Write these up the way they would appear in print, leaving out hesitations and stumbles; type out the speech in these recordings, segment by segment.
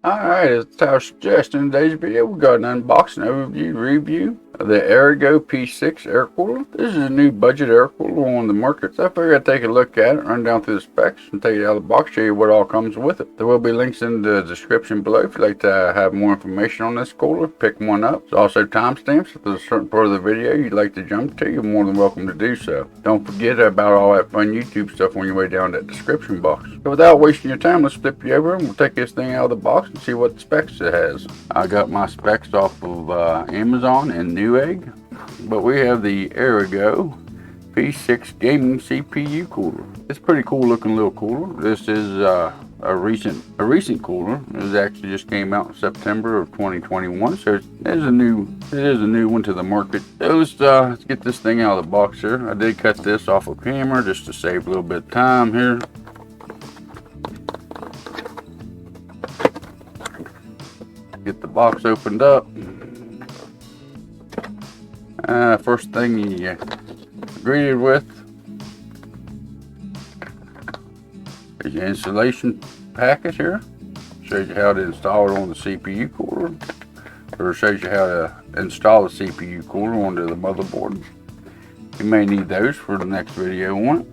Alright, as our suggestion in today's video, we got an unboxing overview review of the Aigo P6 air cooler. This is a new budget air cooler on the market, so I figured I'd take a look at it, run down through the specs, and take it out of the box, show you what all comes with it. There will be links in the description below if you'd like to have more information on this cooler, pick one up. There's also timestamps. If there's a certain part of the video you'd like to jump to, you're more than welcome to do so. Don't forget about all that fun YouTube stuff on your way down that description box. So without wasting your time, let's flip you over and we'll take this thing out of the box and see what specs it has. I got my specs off of Amazon and Newegg, but we have the Aigo P6 gaming CPU cooler. It's a pretty cool looking little cooler. This is a recent cooler. It actually just came out in September of 2021, so it is a new one to the market. So let's get this thing out of the box here. I did cut this off of camera just to save a little bit of time here. Get the box opened up. First thing you greeted with is your installation packet here. Shows you how to install it on the CPU cooler, or shows you how to install the CPU cooler onto the motherboard. You may need those for the next video on it.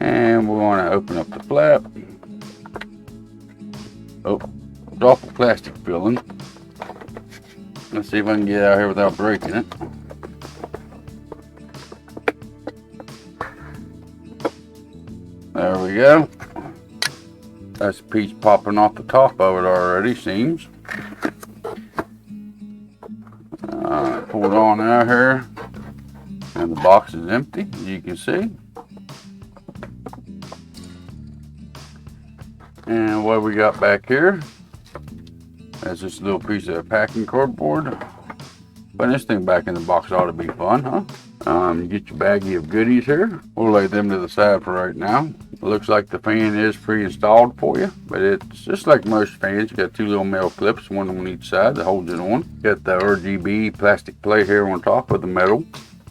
And we want to open up the flap. Oh, it's awful plastic filling. Let's see if I can get out here without breaking it. There we go. That's a piece popping off the top of it already, seems. Pull it on out here. And the box is empty, as you can see. And what we got back here, that's just a little piece of packing cardboard. Putting this thing back in the box ought to be fun, huh? You get your baggie of goodies here. We'll lay them to the side for right now. It looks like the fan is pre-installed for you, but it's just like most fans. You got two little metal clips, one on each side that holds it on. Got the RGB plastic plate here on top of the metal,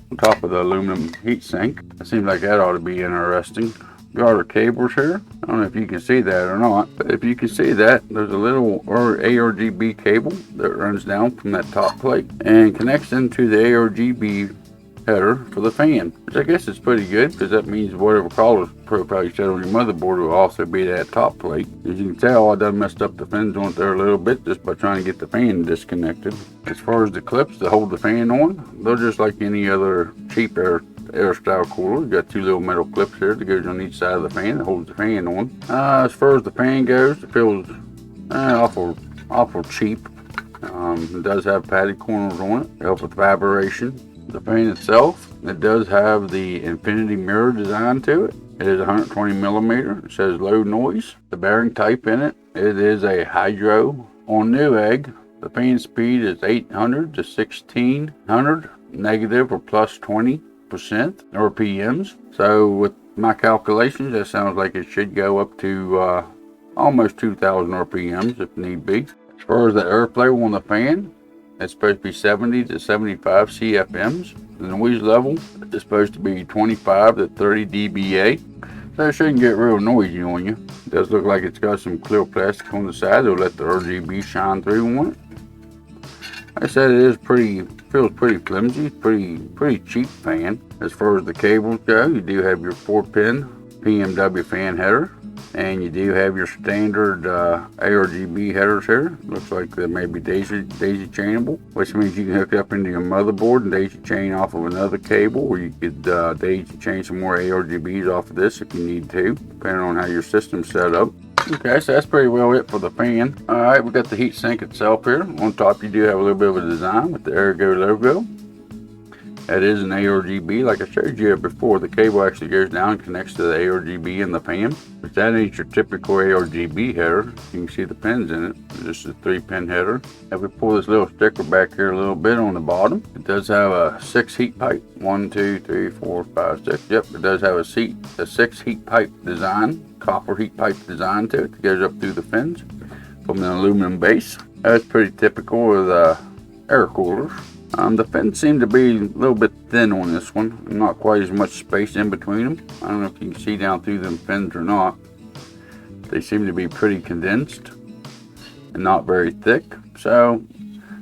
on top of the aluminum heat sink. It seems like that ought to be interesting. Got our cables here. I don't know if you can see that or not, but if you can see that, there's a little ARGB cable that runs down from that top plate and connects into the ARGB header for the fan, which I guess is pretty good because that means whatever color profile you set on your motherboard will also be that top plate. As you can tell, I done messed up the fins on it there a little bit just by trying to get the fan disconnected. As far as the clips to hold the fan on, they're just like any other cheap air style cooler. You got two little metal clips here that goes on each side of the fan that holds the fan on. As far as the fan goes, it feels awful cheap. It does have padded corners on it to help with vibration. The fan itself, it does have the infinity mirror design to it. It is 120 millimeter. It says low noise. The bearing type in it, it is a hydro. On Newegg, the fan speed is 800 to 1600, negative or plus 20% RPMs. So with my calculations, that sounds like it should go up to almost 2000 RPMs if need be. As far as the airflow on the fan, it's supposed to be 70 to 75 CFMs. The noise level is supposed to be 25 to 30 dBA. So it shouldn't get real noisy on you. It does look like it's got some clear plastic on the side that'll let the RGB shine through on it. Like I said, feels pretty flimsy, pretty cheap fan. As far as the cables go, you do have your 4-pin PMW fan header. And you do have your standard ARGB headers here. Looks like they may be daisy chainable, which means you can hook up into your motherboard and daisy chain off of another cable, or you could daisy chain some more ARGBs off of this if you need to, depending on how your system's set up. Okay, so that's pretty well it for the fan. Alright, we got the heat sink itself here. On top you do have a little bit of a design with the Aigo logo. That is an ARGB, like I showed you before. The cable actually goes down and connects to the ARGB in the fan. But that ain't your typical ARGB header. You can see the pins in it. This is a 3-pin header. If we pull this little sticker back here a little bit on the bottom, it does have a 6 heat pipe. 1, 2, 3, 4, 5, 6. Yep, it does have a 6 heat pipe design, copper heat pipe design to it that goes up through the fins from an aluminum base. That's pretty typical of air coolers. The fins seem to be a little bit thin on this one. Not quite as much space in between them. I don't know if you can see down through them fins or not. They seem to be pretty condensed and not very thick, so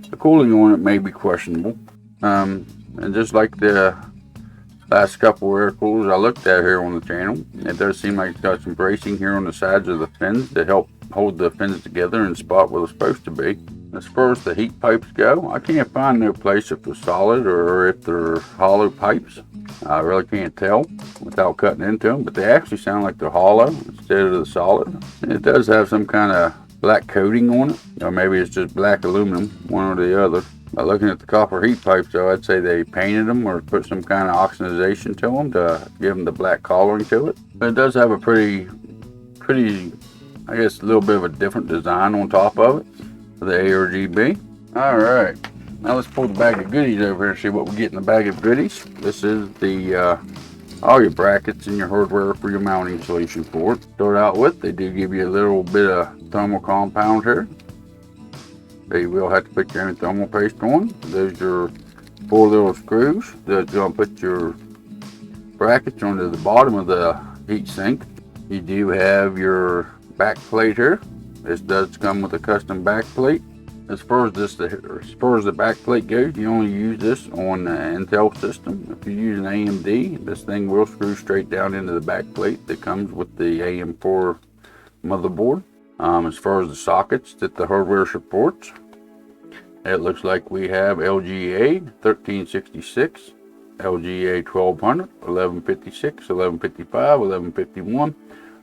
the cooling on it may be questionable. And just like the last couple air coolers I looked at here on the channel, it does seem like it's got some bracing here on the sides of the fins to help hold the fins together and spot where they're supposed to be. As far as the heat pipes go, I can't find no place if they're solid or if they're hollow pipes. I really can't tell without cutting into them, but they actually sound like they're hollow instead of the solid. And it does have some kind of black coating on it, or maybe it's just black aluminum, one or the other. By looking at the copper heat pipes though, I'd say they painted them or put some kind of oxidization to them to give them the black coloring to it. But it does have a pretty, I guess, a little bit of a different design on top of it for the ARGB. Alright, now let's pull the bag of goodies over here and see what we get in the bag of goodies. This is the all your brackets and your hardware for your mounting solution for it. Start out with, they do give you a little bit of thermal compound here. So you will have to put your own thermal paste on. Those are 4 little screws that you're going to put your brackets onto the bottom of the heat sink. You do have your back plate here. This does come with a custom back plate. As far as the back plate goes, you only use this on the Intel system. If you use an AMD, this thing will screw straight down into the back plate that comes with the AM4 motherboard. As far as the sockets that the hardware supports, it looks like we have LGA 1366, LGA 1200, 1156, 1155, 1151,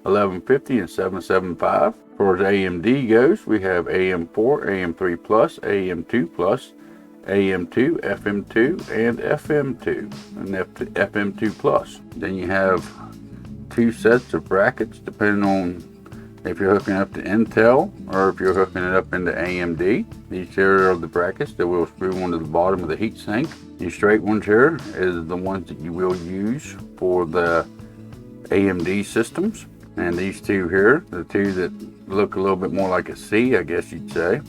1150, and 775. As far as AMD goes, we have AM4, AM3 Plus, AM2 Plus, AM2, FM2, and FM2, and FM2 Plus. Then you have 2 sets of brackets depending on if you're hooking up to Intel or if you're hooking it up into AMD. These here are the brackets that will screw onto the bottom of the heat sink. These straight ones here is the ones that you will use for the AMD systems. And these 2 here, the 2 that look a little bit more like a C, I guess you'd say.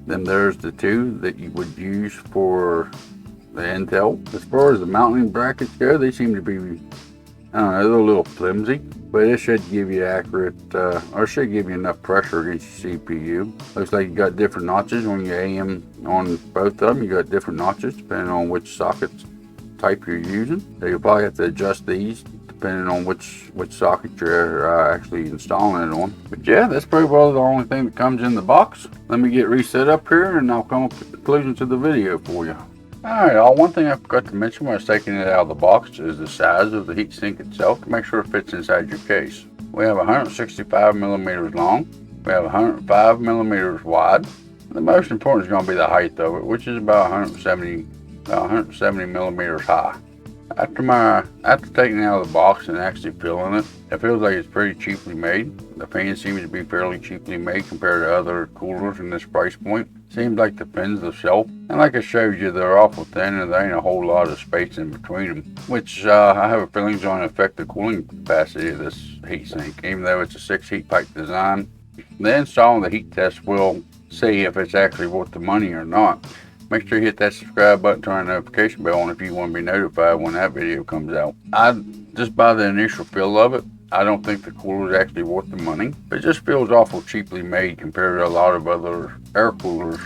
Then there's the 2 that you would use for the Intel. As far as the mounting brackets go, they seem to be, I don't know, they're a little flimsy, but it should give you accurate, or should give you enough pressure against your CPU. Looks like you got different notches on your AM, on both of them. You got different notches depending on which socket type you're using. So you'll probably have to adjust these depending on which socket you're actually installing it on. But yeah, that's pretty well the only thing that comes in the box. Let me get reset up here and I'll come up with the conclusion to the video for you. Alright, one thing I forgot to mention when I was taking it out of the box is the size of the heatsink itself to make sure it fits inside your case. We have 165 millimeters long, we have 105 millimeters wide. The most important is going to be the height of it, which is about 170 millimeters high. After taking it out of the box and actually feeling it, it feels like it's pretty cheaply made. The fan seems to be fairly cheaply made compared to other coolers in this price point. Seems like the fins themselves, and like I showed you, they're awful thin and there ain't a whole lot of space in between them, which I have a feeling is going to affect the cooling capacity of this heatsink. Even though it's a 6 heat pipe design, the install and the heat test will see if it's actually worth the money or not. Make sure you hit that subscribe button, turn the notification bell on if you want to be notified when that video comes out. Just by the initial feel of it, I don't think the cooler is actually worth the money. It just feels awful cheaply made compared to a lot of other air coolers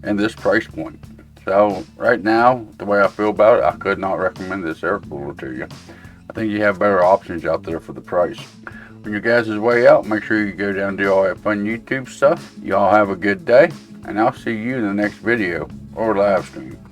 in this price point. So right now, the way I feel about it, I could not recommend this air cooler to you. I think you have better options out there for the price. On your guys' way out, make sure you go down and do all that fun YouTube stuff. Y'all have a good day, and I'll see you in the next video or live stream.